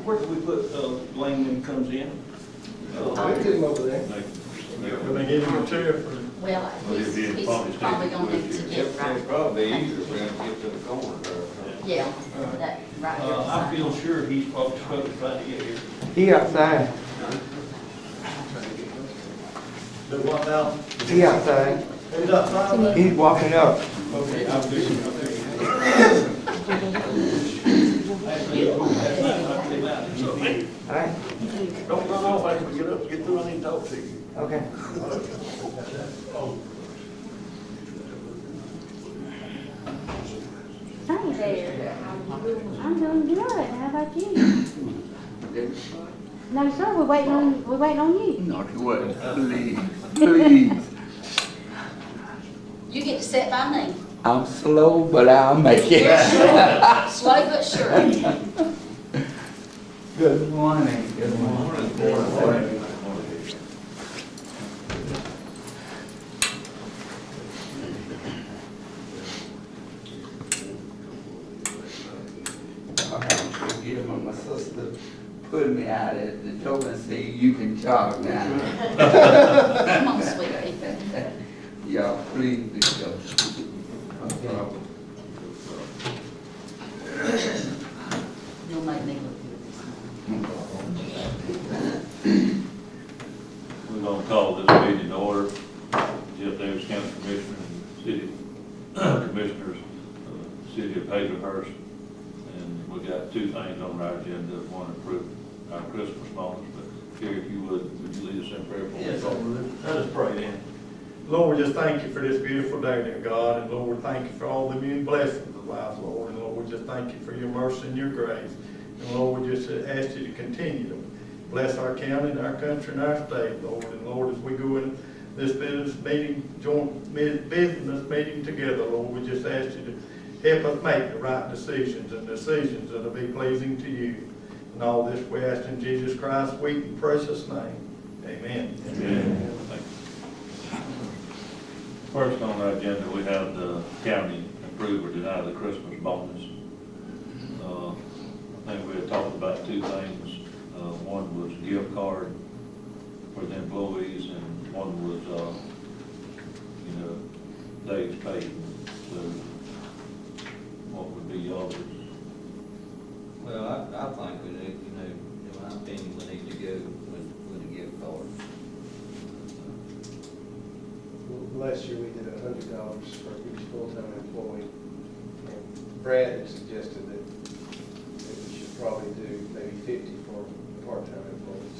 where do we put, Blaine when he comes in? I'll get him over there. When they give him a chair for, Well, he's probably gonna need to get right. Probably easier for him to get to the corner there. Yeah, that, right here. I feel sure he's probably supposed to try to get here. He outside. the one now, He outside. he's outside. He's walking up. Okay, I'll do it. All right. Don't run off after we get up, get through, I need to talk to you. Okay. Hi there. I'm doing good. How about you? No, sir. We're waiting on you. Not what? Please, please. You get to sit by me. I'm slow, but I'll make You're it. sure. Slow but sure. Good morning. Good morning. Forgive me, my sister put me out at the door and said, you can talk now. Come on, sweetie. Y'all, please do go. You'll make me look good this morning. We're gonna call this meeting to order. Jeff Davis County Commissioner and City Commissioners, City of Hazelhurst. And we got two things on our agenda. One, approve our Christmas bonus, but Gary, if you would you lead us in prayer for Yes, us? let us pray then. Lord, we just thank you for this beautiful day, dear God, and Lord, thank you for all the many blessings of life, Lord, and Lord, we just thank you for your mercy and your grace. And Lord, we just ask you to continue to bless our county and our country and our state, Lord, and Lord, as we go in this business meeting, joint business meeting together, Lord, we just ask you to help us make the right decisions and decisions that'll be pleasing to you. And all this we ask in Jesus Christ's sweet and precious name. Amen. Amen. Thank you. First on our agenda, we have the county approve or deny the Christmas bonus. I think we had talked about two things. One was a gift card for the employees, and one was, days paid. So, what would be y'all's? Well, I think we need, in my opinion, we need to go with a gift card. Last year, we did $100 for each full-time employee. And Brad had suggested that we should probably do maybe 50 for the part-time employees.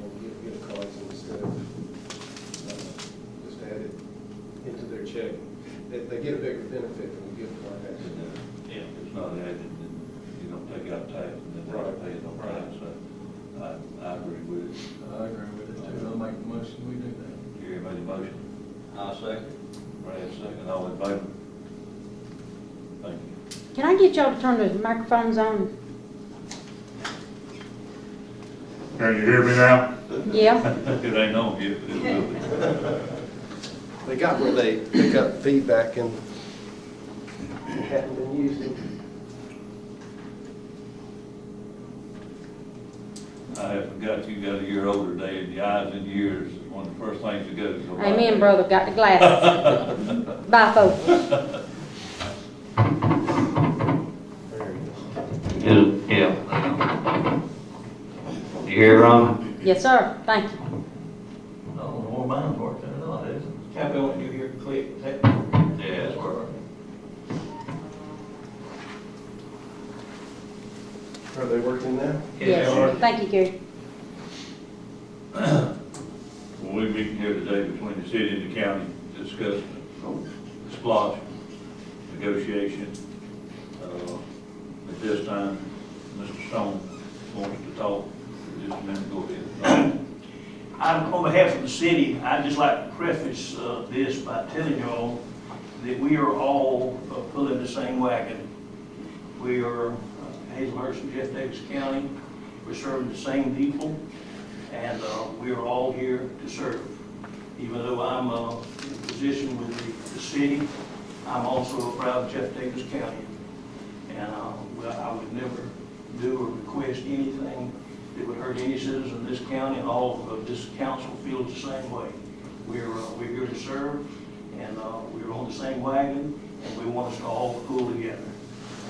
And give gift cards instead of just add it into their check. They get a bigger benefit from the gift card, actually. Yeah, it's not added, and you don't take out tax, and then they Right. pay it on tax, so I agree with it. I agree with it too. I'll make the motion, we do that. Gary made a motion, I'll second. Brad second, all in favor? Thank you. Can I get y'all to turn the microphones on? Can you hear me now? Yeah. It ain't on yet, but it will be. They got where they pick up feedback and hadn't been using. I have forgot you got a year older, Dave. The eyes and ears is one of the first things to go. So Amen, brother. Got the glasses. Bye, folks. Yeah. You hear, Ron? Yes, sir. Thank you. I don't know where mine's working or not, is it? Happy when you hear click, that, Yeah, it's working. Are they working now? Yes. Thank you, Gary. Well, we're meeting here today between the city and the county to discuss the SPLOST negotiation. At this time, Mr. Stone wants to talk for just a minute. Go ahead. on behalf of the city, I'd just like to preface this by telling y'all that we are all pulling the same wagon. We are Hazelhurst and Jeff Davis County. We're serving the same people, and we are all here to serve. Even though I'm in a position with the city, I'm also a proud Jeff Davis County. And I would never do or request anything that would hurt any citizen of this county, and all of this council feels the same way. We're here to serve, and we're on the same wagon, and we want us to all pull together.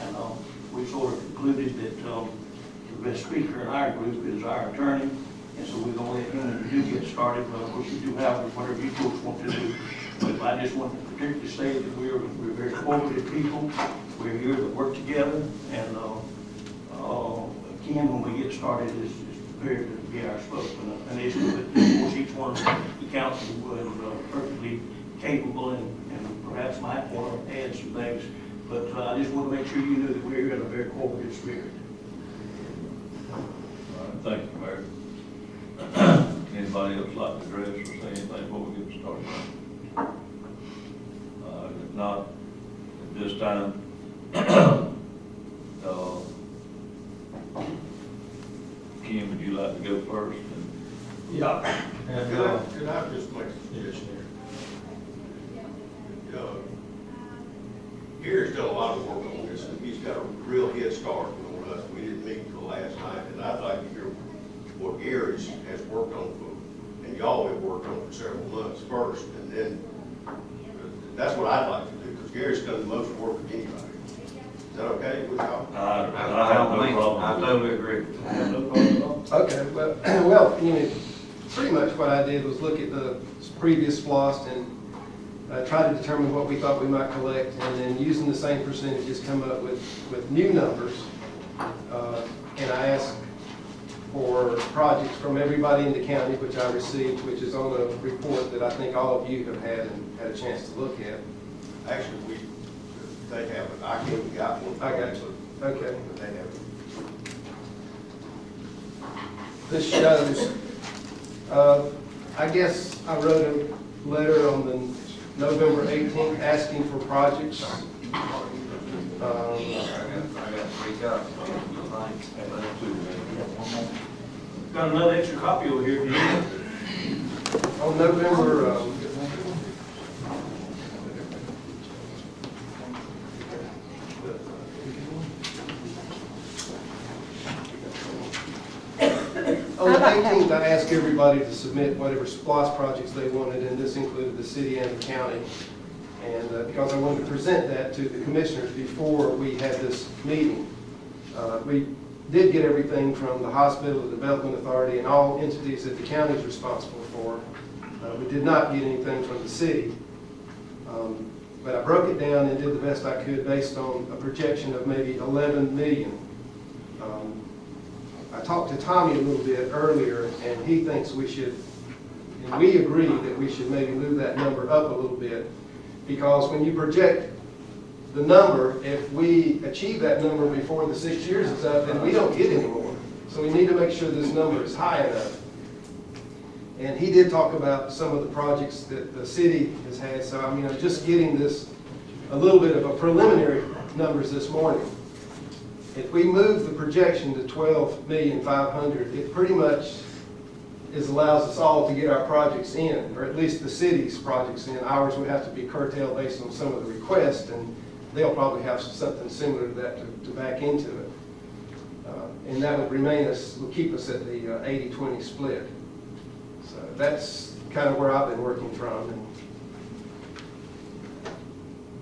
And we sort of concluded that the best speaker in our group is our attorney, and so we're going to let him, when we do get started, but of course you do have whatever you folks want to do. But I just want to particularly say that we're very cooperative people. We're here to work together, and Ken, when we get started, is prepared to be our spokesman. And it's, of course, each one of the council was perfectly capable and perhaps might want to add some things. But I just want to make sure you know that we're here in a very cooperative spirit. All right, thank you, Mayor. Anybody else like to address or say anything before we get started? If not, at this time, Kim, would you like to go first? Yeah, and could I just make a suggestion here? Gary's done a lot of work on this, and he's got a real head start on us. We didn't meet until last night, and I'd like to hear what Gary has worked on for, and y'all have worked on for several months first, and then that's what I'd like to do, because Gary's done the most work of anybody. Is that okay with y'all? I have no problem. I totally agree. I have no problem at all. Okay, well, you know, pretty much what I did was look at the previous SPLOST and try to determine what we thought we might collect, and then using the same percentages come up with new numbers. And I asked for projects from everybody in the county, which I received, which is on a report that I think all of you have had a chance to look at. Actually, they have it. I came and got one. I got you. Okay. But they have it. This shows, I guess I wrote a letter on the November 18th asking for projects. I got 3 copies. Got another extra copy over here if you need it. On November, on the 18th, I asked everybody to submit whatever SPLOST projects they wanted, and this included the city and the county. And because I wanted to present that to the commissioners before we had this meeting. We did get everything from the hospital, the development authority, and all entities that the county is responsible for. We did not get anything from the city. But I broke it down and did the best I could based on a projection of maybe 11 million. I talked to Tommy a little bit earlier, and he thinks we should, and we agree that we should maybe move that number up a little bit, because when you project the number, if we achieve that number before the 6 years is up, then we don't get any more. So we need to make sure this number is high enough. And he did talk about some of the projects that the city has had, so I mean, I'm just getting this, a little bit of a preliminary numbers this morning. If we move the projection to 12,500,000, it pretty much allows us all to get our projects in, or at least the city's projects in. Ours would have to be curtailed based on some of the requests, and they'll probably have something similar to that to back into it. And that would will keep us at the 80-20 split. So that's kind of where I've been working from, and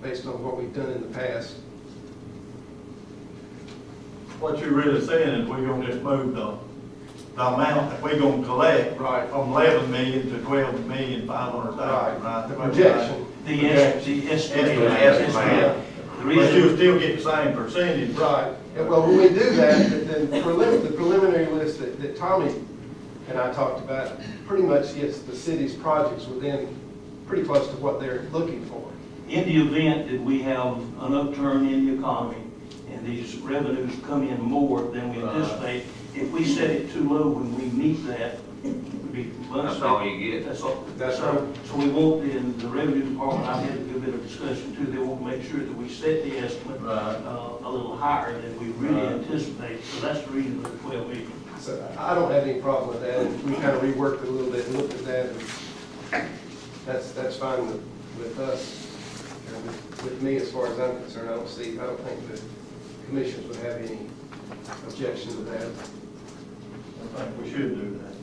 based on what we've done in the past. What you're really saying is we're gonna just move the amount that we're gonna collect Right. from 11 million to 12,500,000, right? The projection. The estimate. Estimate. The But you'll reason, still get the same percentage. Right. And well, when we do that, then the preliminary list that Tommy and I talked about pretty much gets the city's projects within pretty close to what they're looking for. in the event that we have an upturn in the economy and these revenues come in more than we anticipate, if we set it too low when we meet that, would be. That's all you get. That's all. That's So- right. So we want, in the revenue department, I had a good bit of discussion too, they want to make sure that we set the estimate Right. a little higher than we really Right. anticipate. So that's the reason for the 12 million. So I don't have any problem with that. And we kind of reworked it a little bit and looked at that, and that's fine with us. And with me, as far as I'm concerned, I don't think the commissions would have any objection to that. I think we should do that.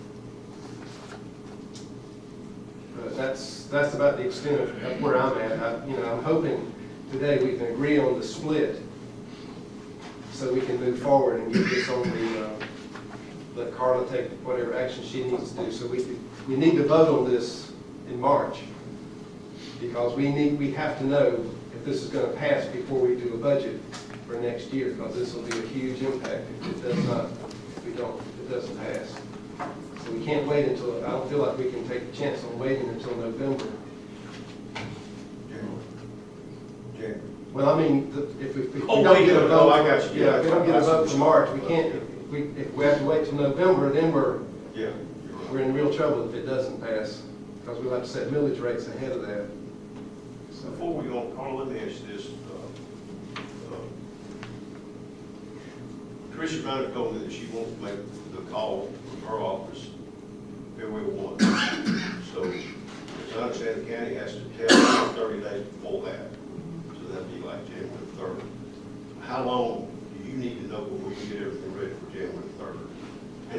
But that's about the extent of where I'm at. I'm hoping today we can agree on the split so we can move forward and get this on let Carla take whatever action she needs to do. So we need to vote on this in March because we have to know if this is going to pass before we do a budget for next year, because this will be a huge impact if it does not, if it doesn't pass. So we can't wait until, I don't feel like we can take a chance on waiting until November. January. Well, I mean, if we Oh, don't wait, get a no, vote, I got you. yeah, if we don't get a vote for March, we can't, if we have to wait till November, then we're Yeah. in real trouble if it doesn't pass, because we'll have to set millage rates ahead of that. So, Before we go, Carl, let me ask you this. Tricia Minor told me that she wants to make the call from her office February 1. So, as I understand, the county has to tell us 30 days before that. So that'd be like January 3rd. How long do you need to know before you get everything ready for January 3rd?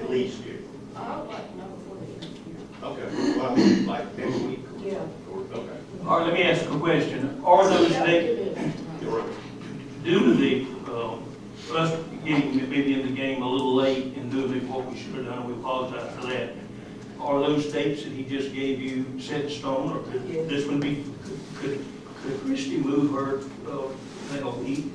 At least, yeah. I would like to know before the end of the year. Okay, well, I mean, like next week? Yeah. Okay. All right, let me ask a question. Are those dates, You're right. due to the, us getting maybe in the game a little late and doing what we should have done, we apologize for that. Are those dates that he just gave you set in stone, or could this one be, could Christie move her, thing a week?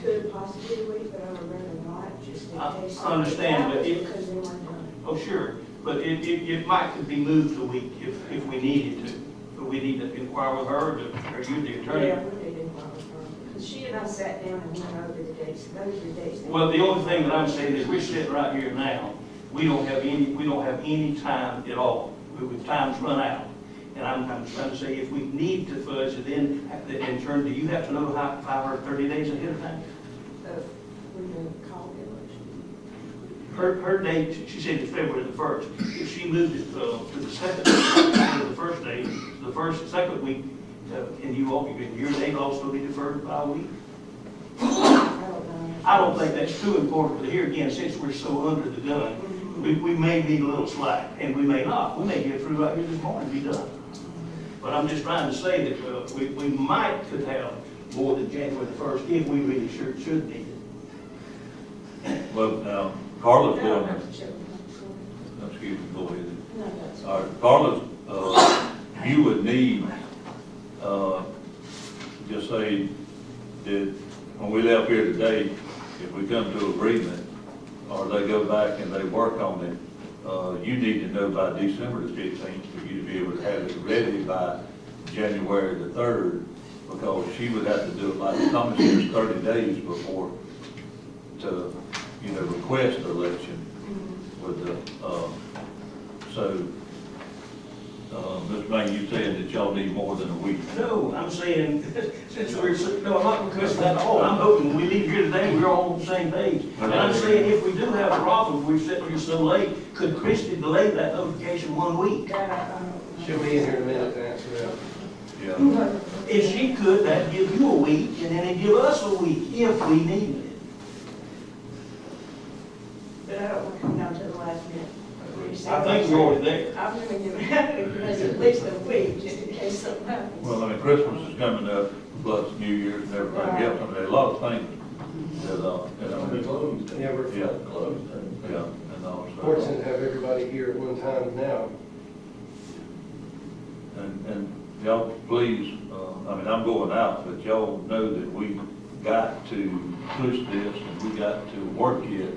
Could possibly wait, but I would rather not, just in I case. understand, but it- Because they weren't done. Oh, sure, but it might could be moved a week if we needed to. But we need to inquire with her, or you, the attorney. Yeah, we did inquire with her, because she and I sat down and went over the dates, those are the dates. that- Well, the only thing that I'm saying is we're sitting right here now. We don't have any time at all. Time's run out. And I'm trying to say if we need to fudge it in turn, do you have to notify her 30 days ahead of time? When the call the election. Her date, she said it's February the 1st. If she moved it to the second, to the first day, second week, can your date also be deferred by a week? I don't know. I don't think that's too important, but here again, since we're so under the gun, we may need a little slack, and we may not. We may get through right here this morning and be done. But I'm just trying to say that we might could have more than January the 1st if we really sure should need it. Well, now, Carla's No, going, I have to check with her. excuse me, go ahead. No, that's. All right, Carla's, you would need, just say that when we left here today, if we come to agreement, or they go back and they work on it, you need to know by December the 15th for you to be able to have it ready by January the 3rd, because she would have to do it like the commissioners 30 days before to, request the election with the, Ms. May, you saying that y'all need more than a week? No, I'm saying, no, I'm not requesting that at all. I'm hoping when we leave here today, we're all on the same page. And I'm saying if we do have a problem, we're sitting here so late, could Christie delay that notification 1 week? That I don't know. she'll be in here in a minute to answer that. Yeah. If she could, that'd give you a week, and then it'd give us a week if we needed it. But I don't want to come down to the last minute. I think we're already there. I'm going to give it at least a week, just in case something happens. Well, I mean, Christmas is coming up, plus New Year's and everything else. I mean, there's a lot of things that, Yeah, we're Yeah. closed. yeah, and all. so- Fortunate to have everybody here at one time now. And y'all, please, I mean, I'm going out, but y'all know that we got to push this and we got to work it,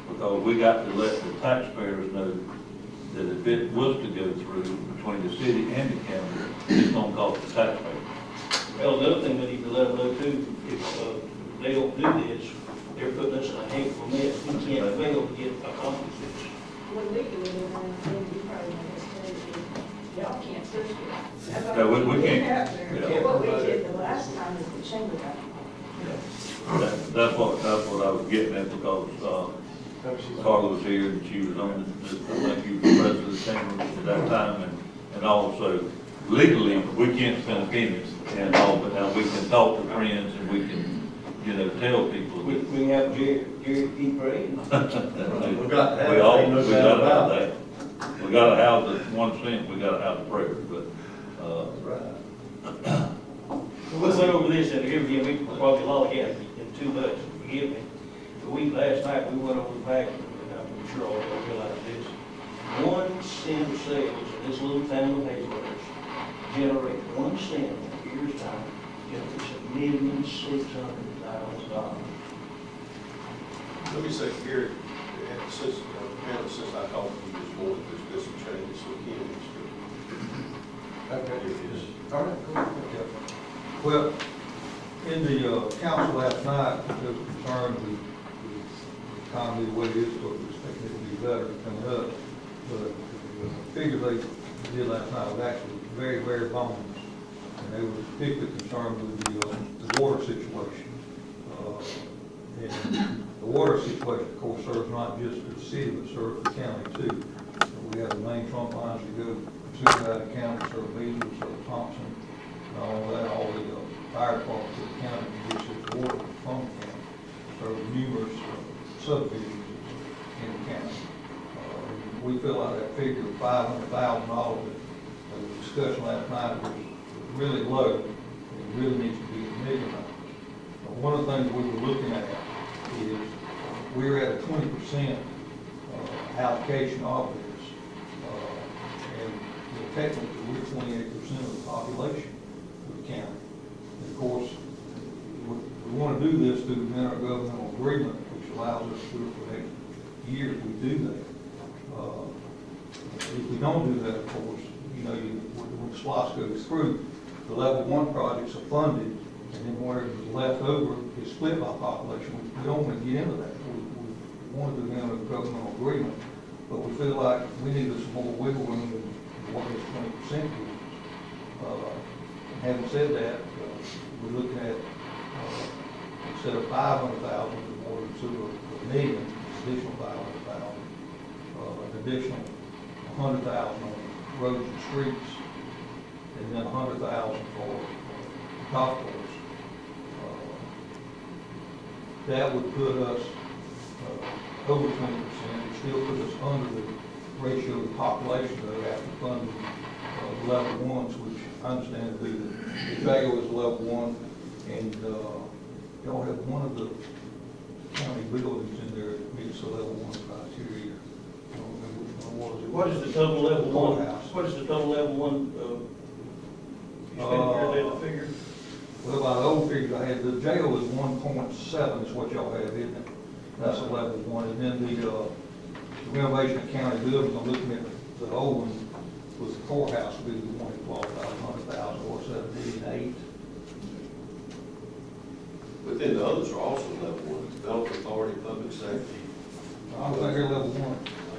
because we got to let the taxpayers know that if it was to go through between the city and the county, it's gonna cost the taxpayers. Well, the other thing we need to let them know too, if they don't do this, they're putting us in a hateful mess. We can't fail to get accomplished this. When we do it, you probably know this too, y'all can't push it. No, we can't. Yeah. What we did the last time is the chamber got. That's what I was getting at, because, Carla was here and she was on, I think you were president of the chamber at that time, and also legally, we can't spend a penny and all, but now we can talk to friends and we can you know, tell people We, that. we have Jerry keep praying. We got to have We it, all, ain't no we doubt gotta about have it. that. We gotta have the 1%, we gotta have the prayer, but, We went over this in here again, we probably lollygag in too much, forgive me. The week last night, we went over the back, and I'm sure all of you realize this. 1 cent of sales in this little town of Hazelhurst generate 1 cent in a year's time, generates $1,600,000. Let me say, Gary, since, since I talked to you this morning, there's some changes, so Ken needs to. Okay. Here it is. All right, cool. Well, in the council last night, there was concern with the economy, the way it is, but we expected it to be better coming up. But the figure they did last night was actually very, very bones. And they were particularly concerned with the water situation. And the water situation, of course, serves not just the city, but serves the county too. We have the main trunk lines that go from Supervisor County, serve Beasley, serve Thompson, and all that, all the fire departments of the county, and this is water from the county, serve numerous subdivisions in the county. We feel like that figure of $500,000 that we discussed last night was really low, and it really needs to be $1 million. One of the things we were looking at is we're at a 20% allocation of this, and technically we're 28% of the population of the county. And of course, we want to do this through the intergovernmental agreement, which allows us to do it for the next year if we do that. If we don't do that, of course, you know, when SPLOST goes through, the level 1 projects are funded, and then whatever is left over is split by population. We don't want to get into that. We want to do an intergovernmental agreement, but we feel like we need some more wiggle room than what this 20% is. Having said that, we're looking at, instead of 500,000, more than $1 million, additional 500,000, an additional 100,000 on roads and streets, and then 100,000 for golf course. That would put us over 20%. It still put us under the ratio of the population though after funding level 1s, which I understand to be the jail is level 1, and y'all have one of the county buildings in there that meets the level 1 criteria. I don't remember which one was it. What is the total level 1? Courthouse. What is the total level 1, you spent the figure? Well, by the old figures I had, the jail is 1.7 is what y'all have, isn't it? That's a level 1. And then the renovation of county buildings, I'm looking at the old one, was the courthouse, would be the one that qualified 100,000 or 7.8. But then the others are also level 1, development authority, public safety. I don't think they're level 1. I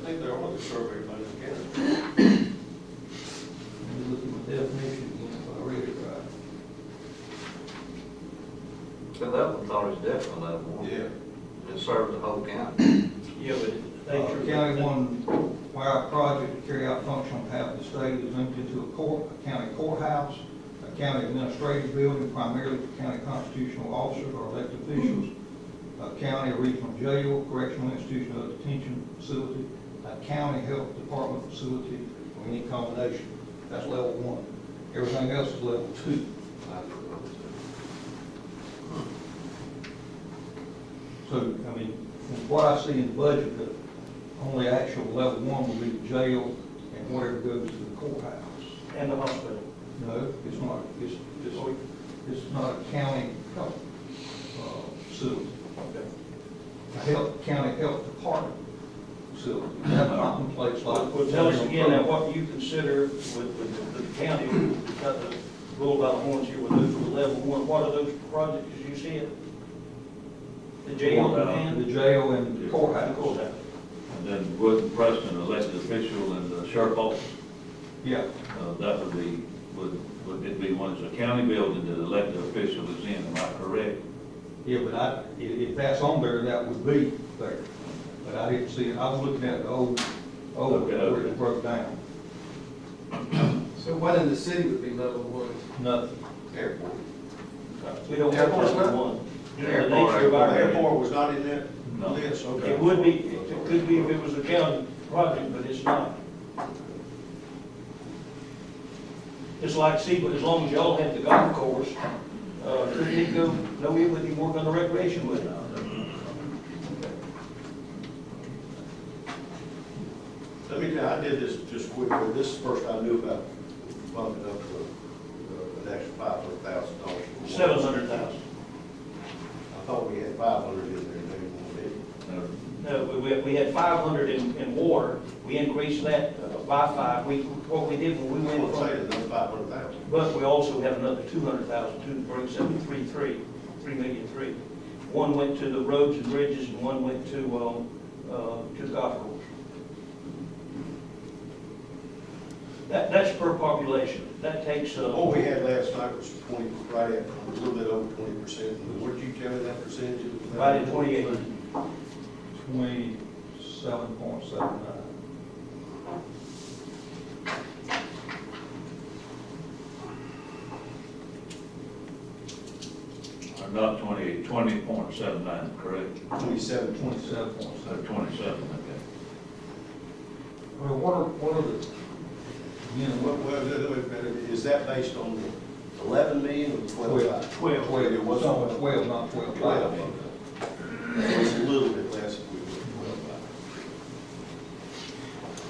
think they're all the survey by the county. Let me look at the definition again, if I read it right. The level authority is definitely level 1. Yeah. It serves the whole county. Yeah, but they sure. County 1, where our project to carry out function on behalf of the state is limited to a county courthouse, a county administrative building primarily for county constitutional officers or elected officials, a county or regional jail, correctional institution or detention facility, a county health department facility, or any combination. That's level 1. Everything else is level 2. So, I mean, from what I see in the budget, the only actual level 1 would be the jail and whatever goes to the courthouse. And the hospital. No, it's not, it's not a county health facility. Okay. A county health department facility. That contemplates like. Well, tell us again now what you consider with the county, we've got the bull by the horns here with those with level 1. What are those projects as you see it? The jail and? The jail and the courthouse. The courthouse. and then would Preston elected official and the sheriff office, Yeah, that would be, would it be one that's a county building that the elected official is in, am I correct? yeah, but if that's on there, that would be there. But I didn't see it, I was looking at the old Okay, where okay. it broke down. So what in the city would be level 1? Nothing. Airport. We don't have Airport's level not? 1. You know, the nature of Our our airport was not in that No. list, okay. It would be, it could be if it was a county project, but it's not. It's like, see, but as long as y'all have the golf course, couldn't it go, no, we wouldn't even work on the recreation with it. Let me tell you, I did this just quickly, this is the first I knew about bumping up an extra $500,000. 700,000. I thought we had 500 in there, maybe more, didn't No, we had 500 in water, we increased that by 5, what we did when we we? went I'm saying from, another 500,000. but we also have another 200,000 to bring 3,300,000. One went to the roads and bridges, and one went to the golf course. That's per population, that takes, What we had last night was 20, right at, a little bit over 20%. What did you tell me that percentage was? right at 28. 27.79. Or not 28, 20.79, correct? 27. 27.7. Or 27, okay. Well, what are the, you know, Is that based on 11 million or 12? 12. 12, It was no, 12, not 12. It was a little bit less if we were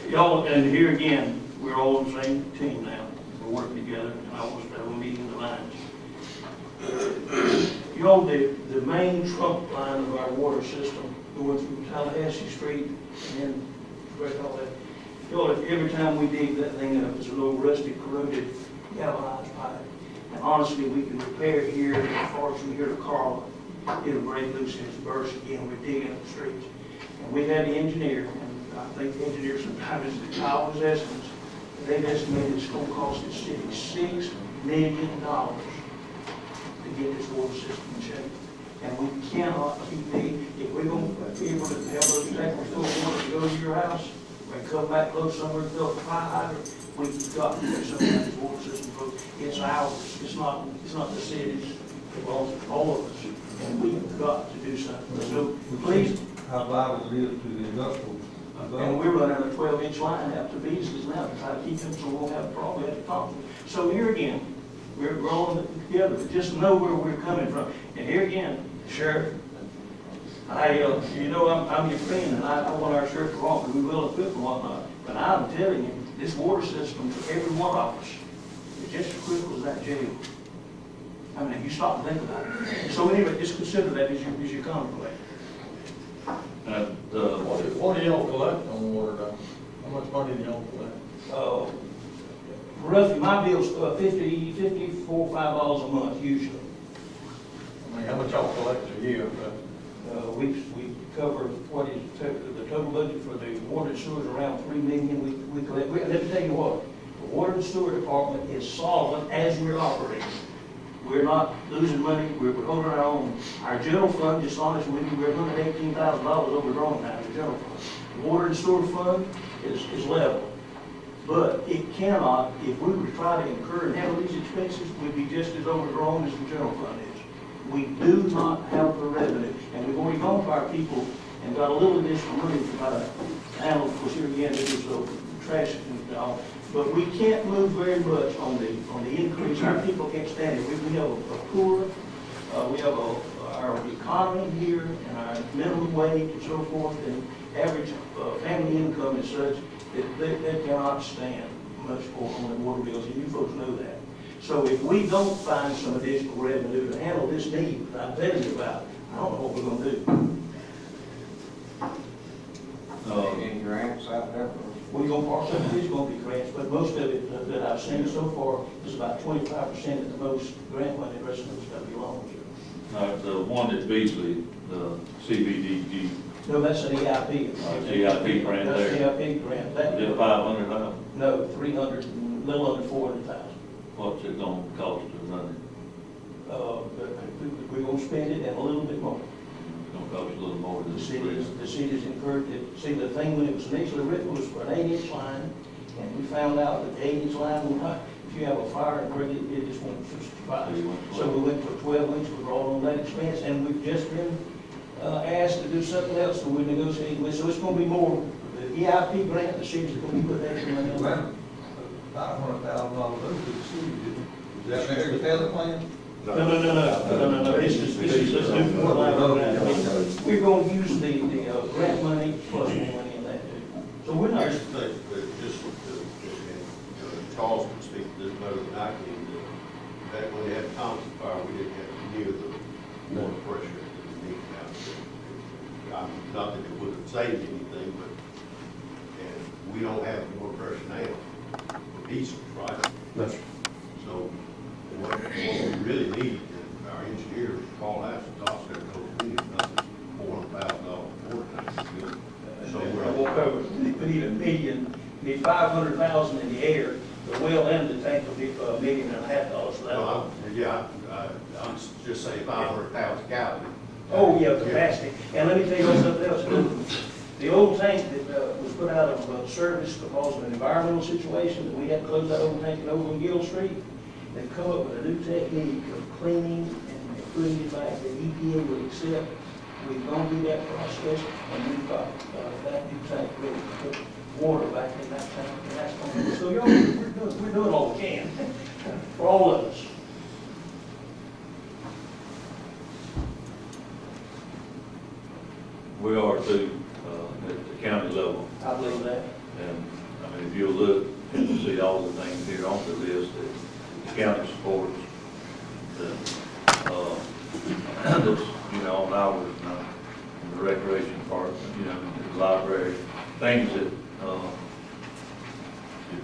12. Y'all, and here again, we're all on the same team now, we're working together, and I want to have a meeting of the lines. Y'all, the main trunk line of our water system, going through Tallahassee Street, and then right all that, y'all, every time we dig that thing up, it's a little rusty, corroded, galvanized pipe. And honestly, we can repair it here, as far as from here to Carla, it'll break loose and it's burst again, we're digging up the streets. And we've had the engineer, and I think the engineer sometimes is the Kyle estimates, they've estimated it's gonna cost the city $6 million to get this water system in shape. And we cannot keep digging. If we're gonna be able to have those tankers full of water to go to your house, and come back close somewhere and fill a fire hydrant, we've got to do something about this water system, folks. It's ours, it's not the city's, it belongs to all of us. And we've got to do something. So please, How vital it is to the industrial. and we're running a 12-inch line out to Beasley's now to try to keep them so we won't have a problem at the top. So here again, we're rolling it together, but just know where we're coming from. And here again, Sheriff, you know, I'm your friend, and I want our sheriff to walk, and we will equip and whatnot. But I'm telling you, this water system for every one of us is just as critical as that jail. I mean, if you stop and think about it. So anyway, just consider that as you contemplate. And, What do y'all collect on water now? How much money do y'all collect? Roughly, my bill's $54, $5 a month usually. I mean, how much y'all collect a year? We cover what is the total budget for the water and sewer is around $3 million. We collect, let me tell you what, the water and sewer department is solvent as we're operating. We're not losing money, we're holding our own. Our general fund, just honest with you, we're $118,000 overdrawn now in the general fund. The water and sewer fund is level. But it cannot, if we were to try to incur and handle these expenses, we'd be just as overdrawn as the general fund is. We do not have the revenue, and we've already gone to our people and got a little additional money to try to handle, of course, here again, it was trash and all. But we can't move very much on the increase. Our people can't stand it. We have a poor, we have our economy here and our minimum wage and so forth, and average family income is such that they cannot stand much more on the water bills, and you folks know that. So if we don't find some additional revenue to handle this need that I'm telling you about, I don't know what we're gonna do. Any grants out there? We're gonna, part of it is gonna be grants, but most of it that I've seen so far is about 25% at the most grant money, the rest of it's gonna be loans. the one at Beasley, the CBDG, No, that's an EIP. EIP grant That's there. an EIP grant. is it 500,000? No, 300, a little under 400,000. What's it gonna cost to run it? But we're gonna spend it and a little bit more. It's gonna cost a little more than The this. city's incurred it. See, the thing when it was initially written was for an 8-inch line, and we found out that the 8-inch line will not, if you have a fire where it just won't survive. So we went for 12 weeks, we brought on that expense, and we've just been asked to do something else, so we're negotiating with, so it's gonna be more, the EIP grant, the city's gonna be putting extra money on that. $500,000 over to the city, is that their repayment plan? No, this is let's do more line grant. We're gonna use the grant money plus more money in that too. So we're not, Here's the thing, but just, Charles can speak to this better than I can. Back when they had Thompson Fire, we didn't have near the water pressure that we need now. Not that it would have saved anything, but, and we don't have the water pressure now for diesel, right? That's So what we really need is our engineers call out to Doss there, because we need another $400,000 water tank. So I woke up, we need $1 million, we need 500,000 in the air, the well and the tank will be $1.5 million, so I'm just saying 500,000 gallons. Oh, yeah, capacity. And let me tell you something else. The old tank that was put out of service because of an environmental situation, that we had to close that old tank over on Gill Street, they've come up with a new technique of cleaning and putting it back that EPA would accept. We've gone through that process, and we've got that new tank ready to put water back in that tank, and that's going to, so y'all, we're doing all we can for all of us. We are too, at the county level. I believe that. And, I mean, if you look and you see all the things here on the list that the county supports, that's, you know, on ours, in the recreation part, you know, the library, things that,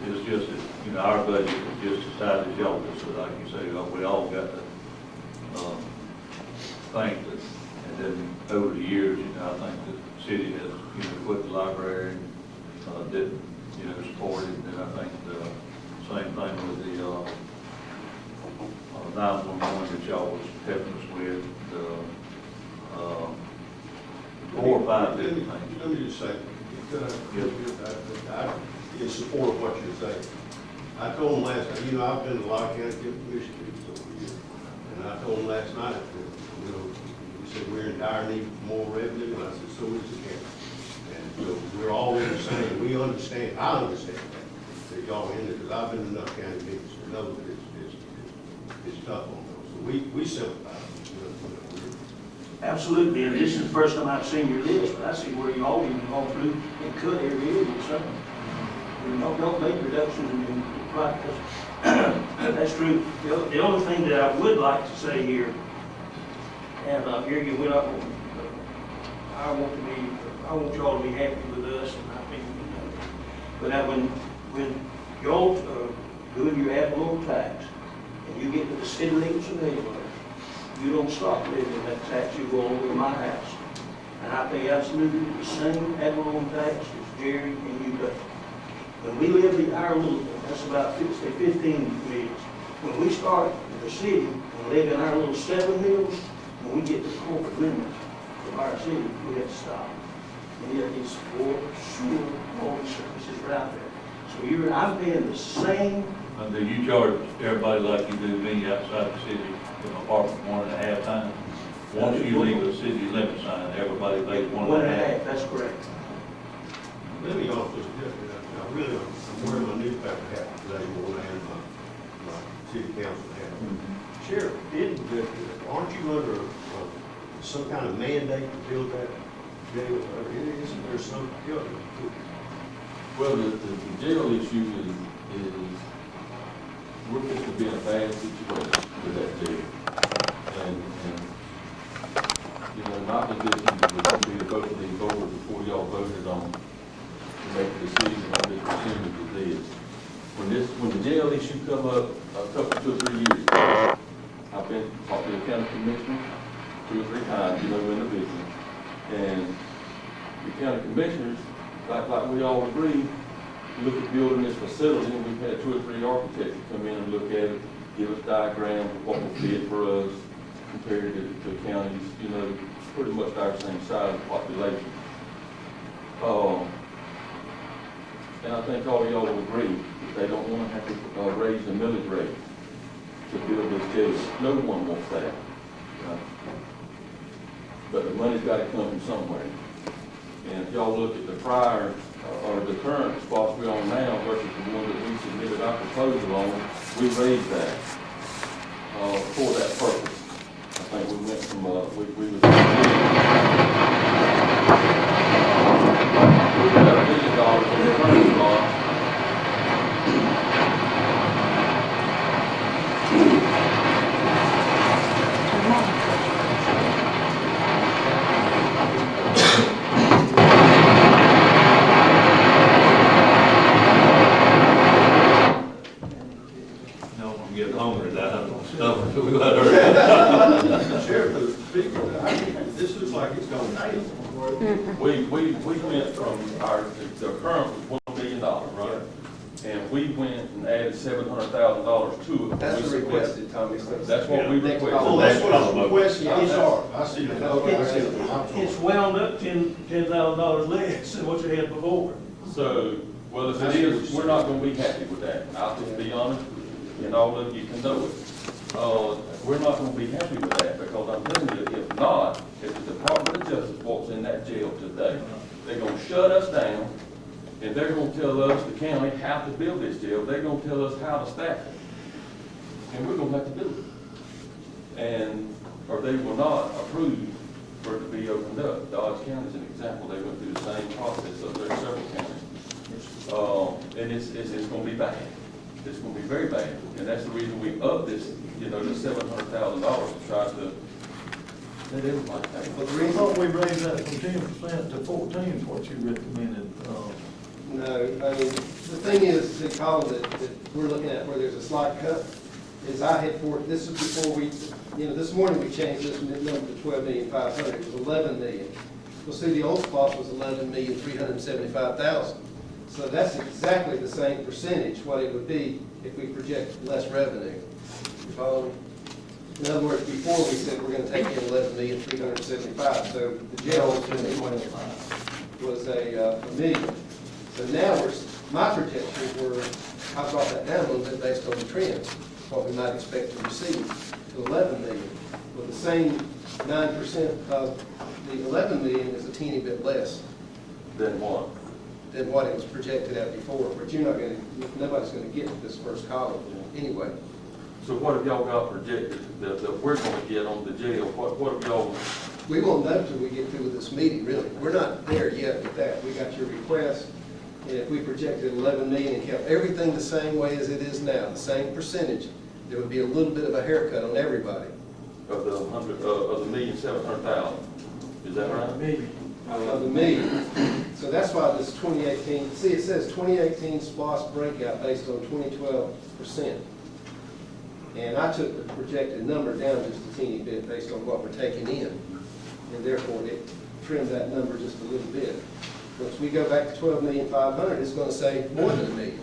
it's just, that, you know, our budget is just as tight as y'all, so like you say, we all got to, think that, and then over the years, you know, I think the city has, you know, put the library, did, you know, support it, and I think the same thing with the, 911 that y'all was helping us with, the, 4 or 5 different things. Let me just say, I in support of what you're saying. I told them last night, you know, I've been to a lot of county commission meetings over the years, and I told them last night that, you know, we said we're in dire need for more revenue, and I said, so is the county. And so we're all in the same, we understand, I understand that y'all in there, because I've been in enough county meetings to know that it's tough on those. So we sympathize, you know, we're, Absolutely, and this is the first time I've seen your list, but I see where you all even gone through and cut every area or something. You don't make reductions in right, that's true. The only thing that I would like to say here, and here again, we're not going to, I want y'all to be happy with us, and I think, you know, but now when y'all doing your ad valorem tax, and you get to the city limits of neighborhood, you don't stop living in that tax, you go over to my house. And I pay absolutely the same ad valorem tax as Jerry and you do. When we live our little, that's about 15 mills. When we start in the city and live in our little 7 mills, when we get to the corporate limits of our city, we have to stop. And yet it's water, sewer, all the services right out there. So I'm paying the same. And do you charge everybody like you do me outside the city, in an apartment 1.5 times? Once you leave the city limit sign, everybody pays 1.5. That's correct. let me also suggest that I'm wearing my newspaper hat today more than my city council hat. Sheriff, aren't you under some kind of mandate to build that jail? Isn't there some? Well, the jail issue is we're just to be in a bad situation with that jail. And you know, my position would be to vote for these over before y'all voted on to make a decision on this percentage of this. When the jail issue come up a couple, 2 or 3 years ago, I've been talked to the county commissioner 2 or 3 times, you know, individually. And the county commissioners, like we all agree, look at building this facility, and we've had 2 or 3 architects come in and look at it, give us diagrams of what will fit for us compared to counties, you know, pretty much our same size population. And I think all y'all will agree that they don't want to have to raise the millage rate to build this jail. No one wants that. But the money's got to come from somewhere. And if y'all look at the prior, or the current spots we're on now versus the one that we submitted our proposal on, we raised that for that purpose. I think we went from, we was $1 million in the current spot. No, I'm getting hungry, that stuff, we got her. Sheriff, the figure, this looks like it's going down. We went from the current was $1 million, right? And we went and added $700,000 to it. That's We the submitted- requested, Tommy. That's what we Next requested. Oh, that's what it's requesting, It's- I'm sorry, I see that. Okay, I see it. I'm sorry. It's wound up $10,000 less than what you had before. So, well, if it is, we're not gonna be happy with that. I'll just be honest, and all of you can know it. We're not gonna be happy with that, because I'm telling you, if not, if the Department of Justice walks in that jail today, they're gonna shut us down, and they're gonna tell us, the county, how to build this jail. They're gonna tell us how to staff it. And we're gonna have to do it. And, or they will not approve for it to be opened up. Dodge County is an example. They went through the same process of their several counties. And it's gonna be bad. It's gonna be very bad. And that's the reason we upped this, the $700,000 to try to let everybody pay. But the reason we raised that from 10% to 14 is what you recommended. No, I mean, the thing is, the column that we're looking at where there's a slight cut, is I had this is before we, this morning we changed this number to 12,500,000, it was 11 million. Well, see, the old SPLOST was 11,375,000. So that's exactly the same percentage what it would be if we project less revenue. You follow me? In other words, before we said we're gonna take in 11,375,000, so the jail was a million. So now my projections were, I brought that down a little bit based on the trends, what we might expect to receive, to 11 million. Well, the same 9% of the 11 million is a teeny bit less Then what? than what it was projected at before. But nobody's gonna get this first column anyway. So what have y'all got projected that we're gonna get on the jail? What have y'all? We won't know till we get through with this meeting, really. We're not there yet with that. We got your request, and if we projected 11 million and kept everything the same way as it is now, the same percentage, there would be a little bit of a haircut on everybody. Of the $1,700,000, is that right? Maybe. Of the million. So that's why this 2018, see, it says 2018 SPLOST breakout based on 2012%. And I took the projected number down just a teeny bit based on what we're taking in. And therefore, it trimmed that number just a little bit. Once we go back to 12,500,000, it's going to say more than $1 million.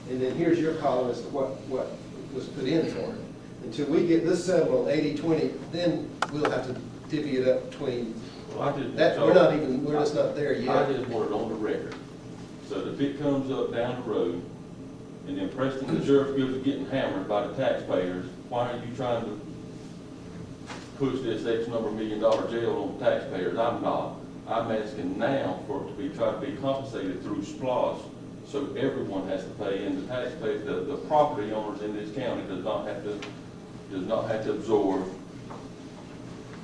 And then here's your column as to what was put in for it. Until we get this settled on 80-20, then we'll have to divvy it up between. Well, We're just not there I yet. just want it on the record, so that if it comes up down the road, and then Preston, the sheriff goes to getting hammered by the taxpayers, why are you trying to push this X number $1 million jail on the taxpayers? I'm not. I'm asking now for it to try to be compensated through SPLOST, so everyone has to pay, and the taxpayers, the property owners in this county does not have to absorb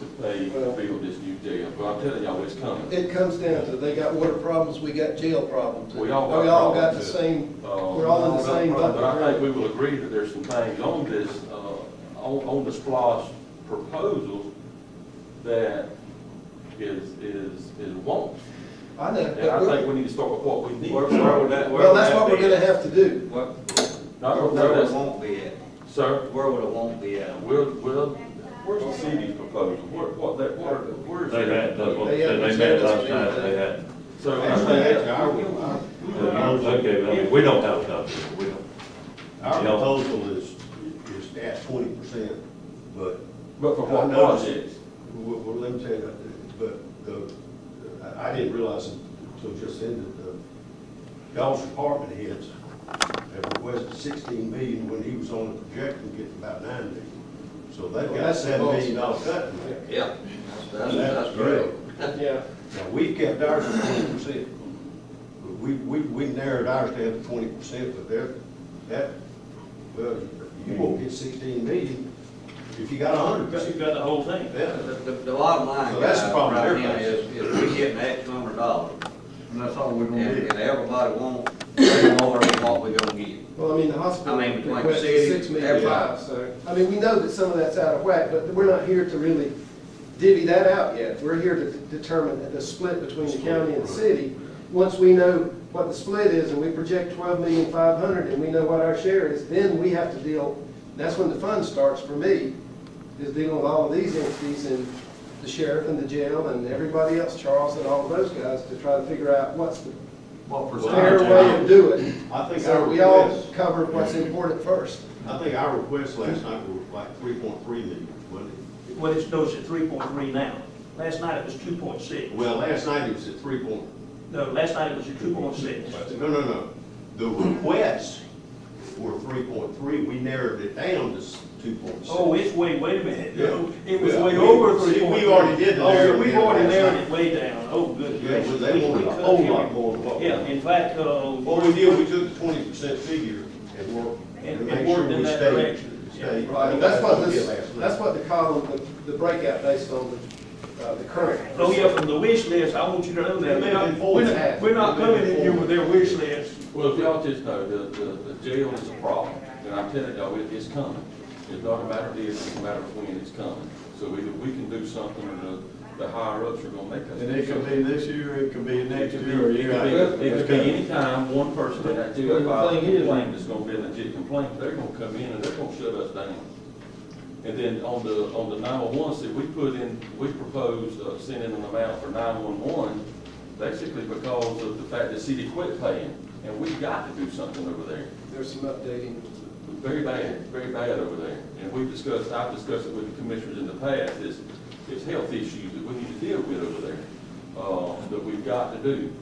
to pay to build this new jail. But I'm telling y'all, it's coming. It comes down to, they got water problems, we got jail problems. We all got got the problems. same, we're all in the same bucket. But I think we will agree that there's some things on this, on the SPLOST proposals that is wants. I know. And I think we need to start with what we need. Where would that? Well, that's what we're gonna have to do. Not Where no, would it that's- won't be at? Sir, Where would it won't be at? where's the city's proposal? Where's They that? had, that's what they met last night, they had. So I Actually, think, Okay, we don't have enough, we don't. Our proposal is at 20%, but. but for what I noticed- projects? Well, let me tell you, but I didn't realize until just then that y'all's department heads have requested 16 million when he was on the projection getting about 9 million. So they've Well, got that's a $7 million the cut. Yeah, that's great. Yeah. Now, we've kept ours at 20%. We narrowed ours down to 20%, but well, you won't get 16 million if you got 100%. Because you've got the whole thing. Yeah. The bottom line, So that's the guys, problem right with now everybody. is we getting X number of dollars. And that's all we're And, gonna and get. everybody wants more than what we gonna get. Well, I mean, the hospital I mean, between requested city, 6 million everybody. five, so, I mean, we know that some of that's out of whack, but we're not here to really divvy that out yet. We're here to determine the split between the county and the city. Once we know what the split is and we project 12,500,000 and we know what our share is, then we have to deal, that's when the fun starts for me, is dealing with all of these entities and the sheriff and the jail and everybody else, Charles and all of those guys, to try to figure out what's the What fair percentage? way to do it. I think So our we all request, cover what's important first. I think our request last night was like 3.3 million, wasn't it? Well, it's goes at 3.3 now. Last night it was 2.6. Well, last night it was at 3. No, last night it was at 2.6. No. The requests were 3.3. We narrowed it down to 2.6. Oh, it's wait a minute. Yeah. It was Yeah, way we- over see, 3.3. we already did the Oh, narrowing we've down already last narrowed night. it way down. Oh, good Yeah, gracious. but they wanted a We whole cut lot every- more than what. Yeah, in fact, What we did, we took the 20% figure and worked, And- and and make sure worked in we that stayed. direction. stayed. Right, that's what we this, did last night. that's what the column, the breakout based on the current. Oh, yeah, from the wish list, I want you to know that. We're not coming in here with their wish list. Well, if y'all just know, the jail is a problem, and I'm telling y'all, it's coming. It's not a matter of if, it's a matter of when it's coming. So either we can do something, or the higher ups are gonna make us. And do it could something. be this year, it could be It next could be, year, or it year could after. be, it could be any time one person in that jail But the files a thing is- complaint that's gonna be a legit complaint, they're gonna come in and they're gonna shut us down. And then on the 911, see, we proposed sending an amount for 911, basically because of the fact the city quit paying, and we've got to do something over there. There's some updating. Very bad over there. And I've discussed it with the commissioners in the past, is health issues that we need to deal with over there, that we've got to do.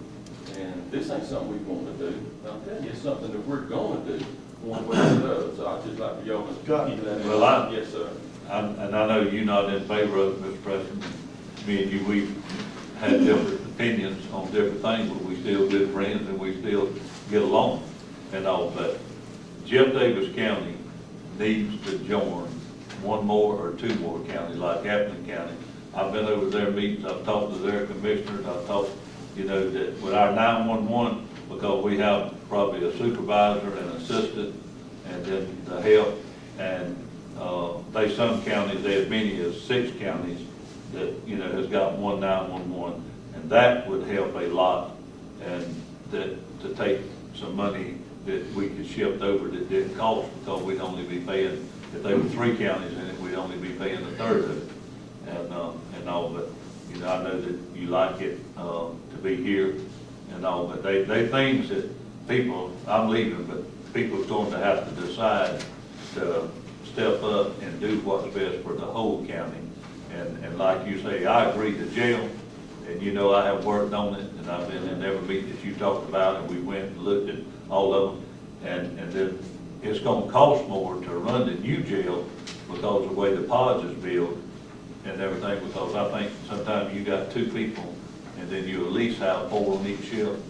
And this ain't something we want to do. I'm telling you, it's something that we're gonna do, one way or another. So I'd just like for y'all to keep that in Well, mind. Yes, sir. And I know you're not in favor of it, Mr. President. Me and you, we've had different opinions on different things, but we still good friends and we still get along and all. But Jeff Davis County needs to join one more or two more counties, like Appleton County. I've been over their meetings, I've talked to their commissioners, I've talked, that with our 911, because we have probably a supervisor and assistant, and then the help, and they, some counties, they as many as 6 counties that, has got one 911, and that would help a lot, and that, to take some money that we could shift over that didn't cost, because we'd only be paying, if there were 3 counties in it, we'd only be paying a third of it, and all, but, I know that you like it, to be here and all, but they things that people, I'm leaving, but people's going to have to decide to step up and do what's best for the whole county. And like you say, I agree, the jail, and I have worked on it, and I've been in every meeting that you talked about, and we went and looked at all of them, and then it's gonna cost more to run the new jail because of the way the pods is built and everything, because I think sometimes you got 2 people, and then you at least have 4 on each shift.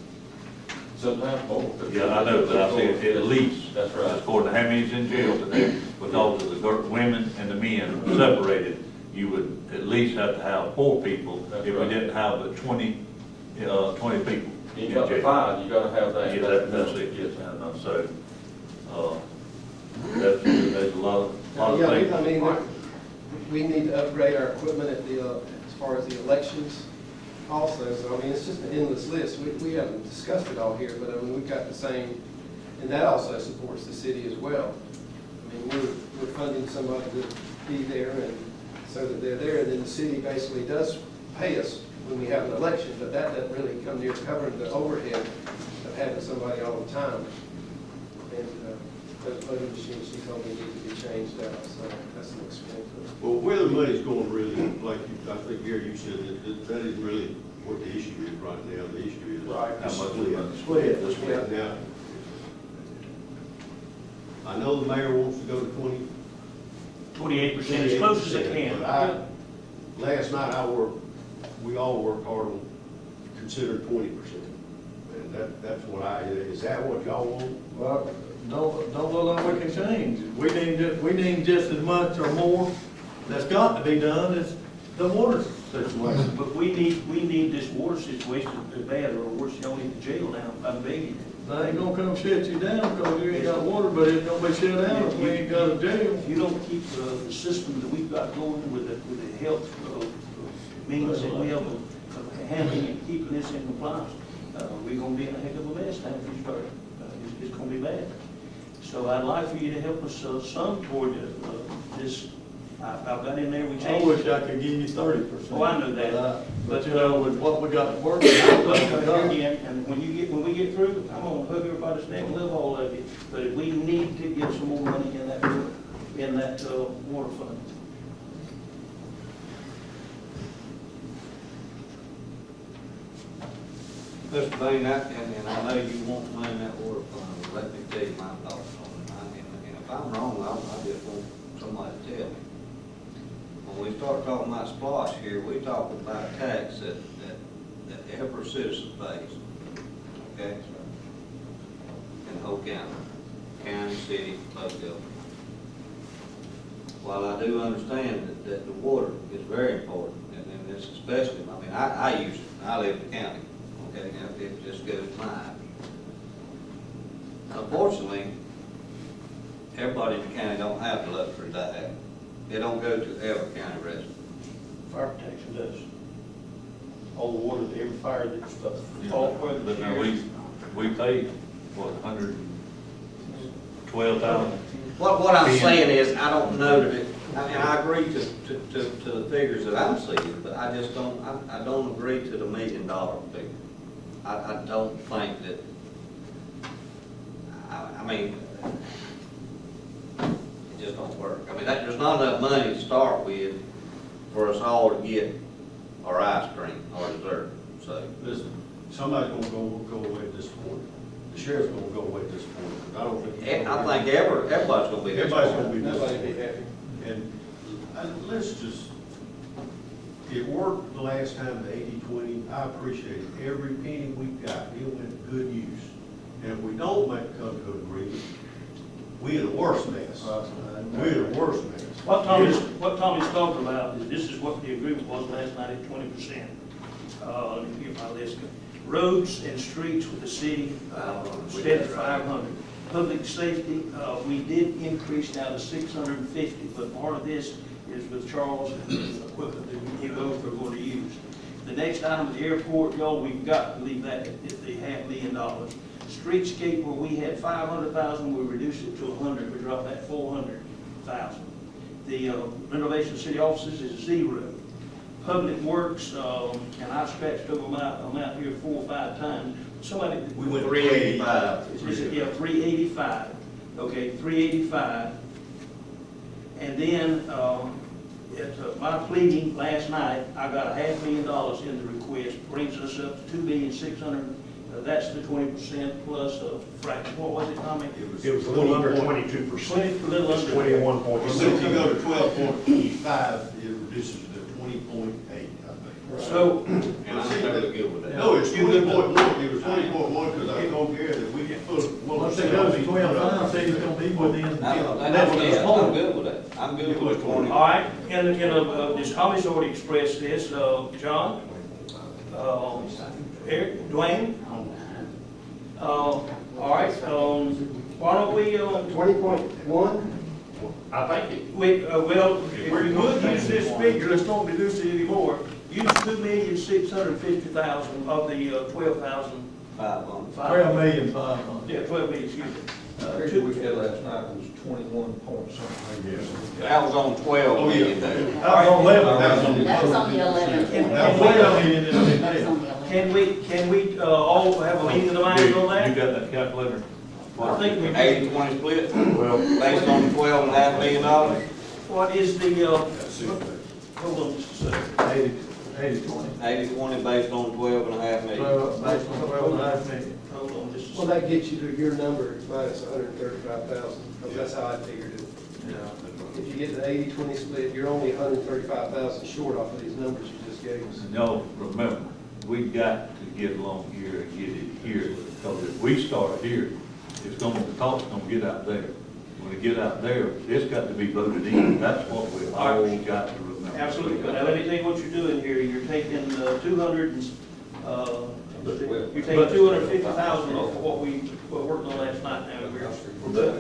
Sometimes more. Yeah, I know, but I said at least. That's right. According to how many's in jail today, because of the women and the men separated, you would at least have to have 4 people That's if we right. didn't have but 20 people You in got to jail. 5, you gotta have that. Yeah, that's it, yes, so, there's a lot of Yeah, things. I mean, we need to upgrade our equipment at as far as the elections also, so I mean, it's just an endless list. We haven't discussed it all here, but I mean, we've got the same, and that also supports the city as well. I mean, we're funding somebody to be there and so that they're there, and then the city basically does pay us when we have an election, but that doesn't really come near covering the overhead of having somebody all the time. And those voting machines, she told me, need to be changed out, so that's an expense. Well, where the money's going really, like I think, Gary, you said, that isn't really what the issue is right now. The issue is Right. how much we're gonna Split. split. Now, I know the mayor wants to go to 28%, as close as I can. But last night we all worked hard on considering 20%. And that's what is that what y'all want? Well, don't look like we can change. We need just as much or more that's got to be done as the water situation. But we need this water situation as bad, or worse, y'all need the jail down, I'm begging. They ain't gonna come shut you down because you ain't got water, but it's gonna be shut down if we ain't got a jail. If you don't keep the system that we've got going with the health means that we have of handling and keeping this in compliance, we're gonna be in a heck of a mess now if you start, it's gonna be bad. So I'd like for you to help us some toward this. I've got in there, we I changed. wish I could give you 30%. Oh, I know that. But you know, with what we got to work Look, with. again, and when we get through, I'm gonna hug everybody's neck and love all of you, but we need to get some more money in that water fund. Mr. Bain, and I know you want money in that water fund, but let me tell you my thoughts on it. And if I'm wrong, I just want somebody to tell me. When we start talking about SPLOST here, we talk about a tax that every citizen pays, okay? In the whole county, city, local. While I do understand that the water is very important, and it's especially, I mean, I use it, I live in the county, okay, now it just goes mine. Unfortunately, everybody in the county don't have the luxury to have it. They don't go to every county resident. Fire protection does. All the water, every fire that's Yeah, all over But the now we paid, what, 112,000? What I'm saying is, I don't know that it, I mean, I agree to the figures that I'm seeing, but I just don't, I don't agree to the $1 million figure. I don't think that, I mean, it just don't work. I mean, there's not enough money to start with for us all to get our ice cream or dessert, so. Listen, somebody's gonna go away disappointed. The sheriff's gonna go away disappointed, 'cause I don't think. I think everybody's gonna be. Everybody's gonna be Nobody disappointed. be happy. And let's just, it worked the last time, the 80-20. I appreciate it. Every penny we got, it went to good use. And if we don't come to an agreement, we in a worse mess. We're in a worse mess. What Tommy's talking about is, this is what the agreement was last night at 20%. Let me get my list. Roads and streets with the city, stayed at 500. Public safety, we did increase now to 650, but part of this is with Charles and the equipment that he both are going to use. The next item, the airport, y'all, we've got to leave that at the $500,000. Streetscape, where we had 500,000, we reduced it to 100, we dropped that 400,000. The renovation of city offices is 0. Public works, and I scratched over my amount here 4 or 5 times. Somebody. We went to 385. Is it, yeah, 385, okay, 385. And then, at my pleading last night, I got $500,000 in the request, brings us up to $2,600,000. That's the 20% plus a fraction. What was it, Tommy? It was a little under 22%. A little under. 21.6. So if you go to 12.25, it reduces to 20.8, I think. So, And I'm totally good with that. No, it's 20.1, it was 20.1, because I told Gary that we could put. Once it goes to 12, see, it's gonna be within. I'm good with that. I'm good with 20. all right, and this Tommy's already expressed this, John, Eric, Dwayne. All right, why don't we, 20.1? I think, well, if we would use this figure, let's don't reduce it anymore. Use 2,650,000 of the 12,000. 12,500,000. Yeah, 12 million, excuse me. Figure we had last night was 21 point something, I guess. That was on 12 million though. I was on 11. That's on the 11th. That was 12 million in the That's day. on the 11th. Can we all have a meeting of the minds on You that? got that calculator? I think we. 80-20 split, based on $12.5 million. What is the, hold on just a second. 80-20. 80-20 based on $12.5 million. 12, based on $5 million. Hold on just a Well, second. that gets you to your number minus 135,000, because that's how I figured it. If you get the 80-20 split, you're only 135,000 short off of these numbers you just gave us. And y'all remember, we got to get along here and get it here, because if we start here, it's gonna, the talk's gonna get out there. When it get out there, it's got to be voted in, that's what we all got to remember. Absolutely, but now let me tell you what you're doing here, you're taking 200 and, you're taking 250,000 off of what we worked on last night now, we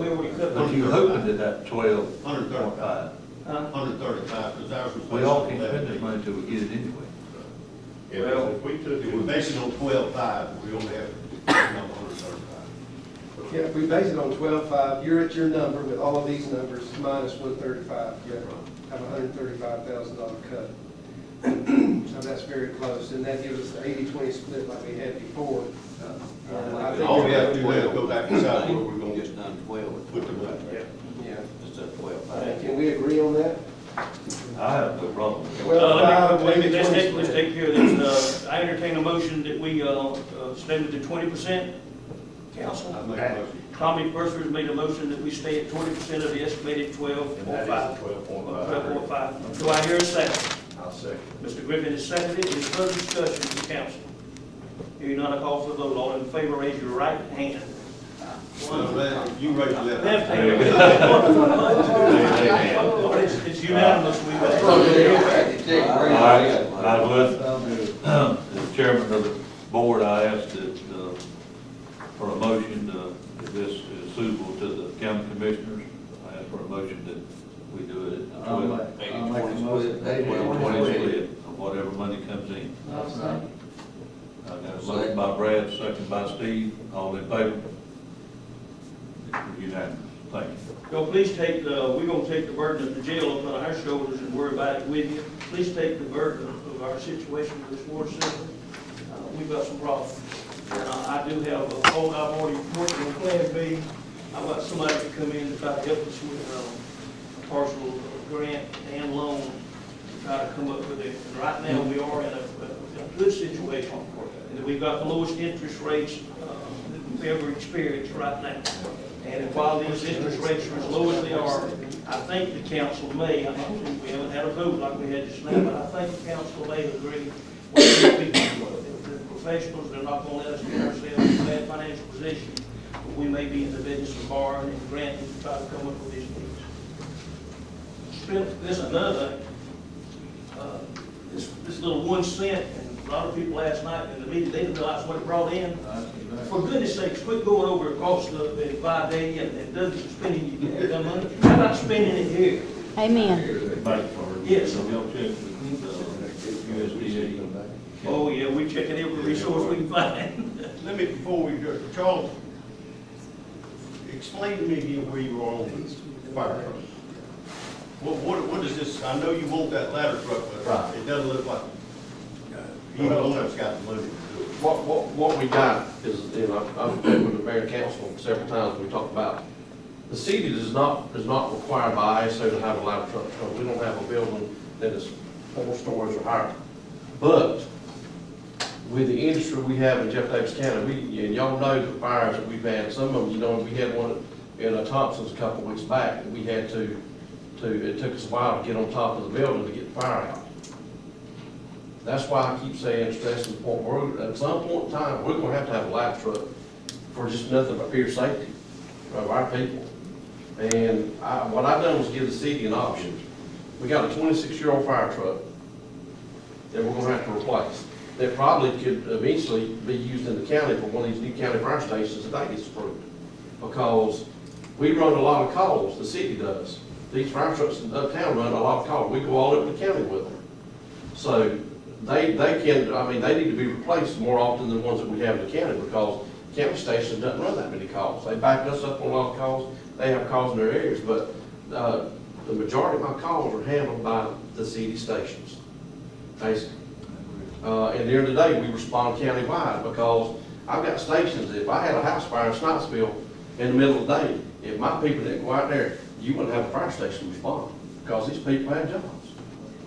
already cut. But you hoping that that 12.5, 135, Huh? 135, because ours was. we all can't spend this money till we get it anyway. Well, if we took, if we base it on 12.5, we only have, 135. Yeah, if we base it on 12.5, you're at your number with all of these numbers minus 135. You have a $135,000 cut. So that's very close, and that gives us the 80-20 split like we had before. And I think All we you're- have to do is go back and decide where we're gonna Just done 12 put the money. Yeah. instead of 12. Can we agree on that? I have no problem. Wait a minute, let's take care of this. I entertain a motion that we stay with the 20%. Council? I make a motion. Tommy Purser has made a motion that we stay at 20% of the estimated 12.5. 12.5. Do I hear a second? I'll second. Mr. Griffin is seconded. Any further discussion from the council? Hearing none, I call for the vote. All in favor, raise your right hand. You raise your left. Left hand. It's unanimous. We All right, I would, as chairman of the board, I ask that, for a motion, if this is suitable to the county commissioners, I ask for a motion that we do it at 12. I'll make a motion. 20 split of whatever money comes in. I got a motion by Brad, second by Steve, all in favor? Unanimous, thank you. So please take, we're gonna take the burden of the jail up on our shoulders and worry about it with you. Please take the burden of our situation with this water system. We've got some problems. I do have I've already working on Plan B. I've got somebody to come in to try to help us with a partial grant and loan to try to come up with it. And right now, we are in a good situation. And we've got the lowest interest rates that we've ever experienced right now. And while these interest rates are as low as they are, I think the council may, I'm not sure, we haven't had a vote like we had just now, but I think the council may agree with these people. The professionals, they're not gonna let us get ourselves in a bad financial position. But we may be in the business of borrowing and granting to try to come up with these needs. This is another thing. This little 1 cent, and a lot of people last night in the meeting, they didn't realize what it brought in. For goodness sakes, quit going over across the by day and doesn't spending your damn money. How about spending it here? Amen. Yes. Y'all check with USDA. Oh, yeah, we checking every resource we can find. Let me, before we go, Charles, explain to me again where you are on the fire truck. What is this, I know you want that ladder truck, but Right. it doesn't look like, you don't know it's got the money to do it. What we got is, you know, I've been with the mayor and council several times, we talked about, the city is not required by ISO to have a ladder truck, because we don't have a building that is 4 stories or higher. But with the industry we have in Jeff Davis County, and y'all know the fires that we've had, some of them, you know, we had one in Thompson's a couple of weeks back, that we had to, it took us a while to get on top of the building to get the fire out. That's why I keep saying, stressing the point, at some point in time, we're gonna have to have a ladder truck for just nothing but pure safety of our people. And what I've done was give the city an option. We got a 26-year-old fire truck that we're gonna have to replace. That probably could eventually be used in the county for one of these new county fire stations if that gets approved. Because we run a lot of calls, the city does. These fire trucks in uptown run a lot of calls. We go all over the county with them. So they can, I mean, they need to be replaced more often than the ones that we have in the county, because county stations doesn't run that many calls. They back us up on a lot of calls. They have calls in their areas, but the majority of my calls are handled by the city stations, basically. And at the end of the day, we respond countywide, because I've got stations, if I had a house fire in Snottsville in the middle of the day, if my people didn't go out there, you wouldn't have a fire station to respond, because these people have jobs.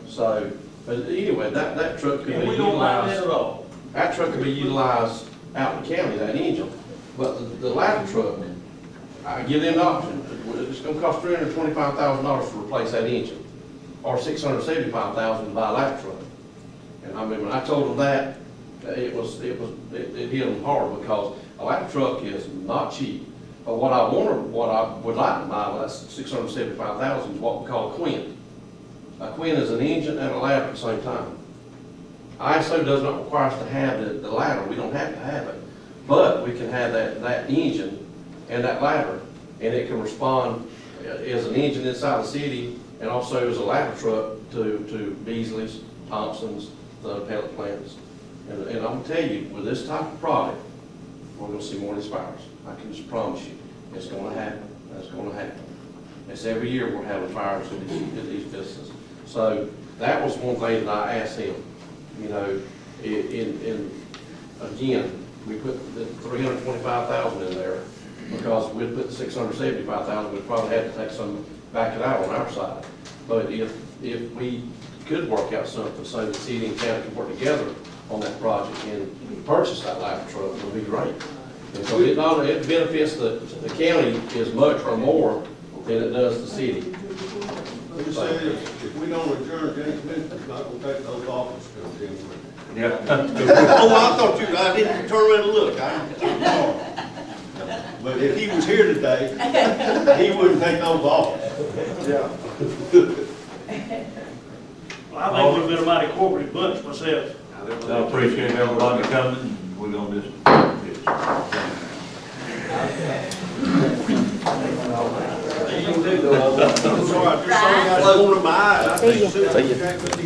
So, but anyway, that truck could be And we don't mind that utilized. at all. That truck could be utilized out in the county, that engine. But the ladder truck, I give them the option, it's gonna cost $325,000 to replace that engine, or $675,000 to buy a ladder truck. And I mean, when I told them that, it hit them hard, because a ladder truck is not cheap. But what I would like to buy, well, that's $675,000, is what we call a Quint. A Quint is an engine and a ladder at the same time. ISO does not require us to have the ladder, we don't have to have it. But we can have that engine and that ladder, and it can respond as an engine inside the city, and also as a ladder truck to Beasley's, Thompson's, the pellet plants. And I'm gonna tell you, with this type of product, we're gonna see more of these fires. I can just promise you, it's gonna happen, that's gonna happen. It's every year we're having fires in these businesses. So that was one thing that I asked him, you know, again, we put the $325,000 in there, because we'd put the $675,000, we'd probably have to take some, back it out on our side. But if we could work out something so the city and county can work together on that project and purchase that ladder truck, it would be great. And so it benefits the county as much or more than it does the city. Like I said, if we don't adjourn, James Smith's not gonna take those office bills anyway. Yeah. Oh, I thought I didn't turn around and look, I'm sorry. But if he was here today, he wouldn't take those office. Yeah. Well, I think we've been a mighty corporate bunch myself. I appreciate everybody coming, we're gonna just, I'm sorry, I just saw you guys going to my eyes. I think See ya. Sue-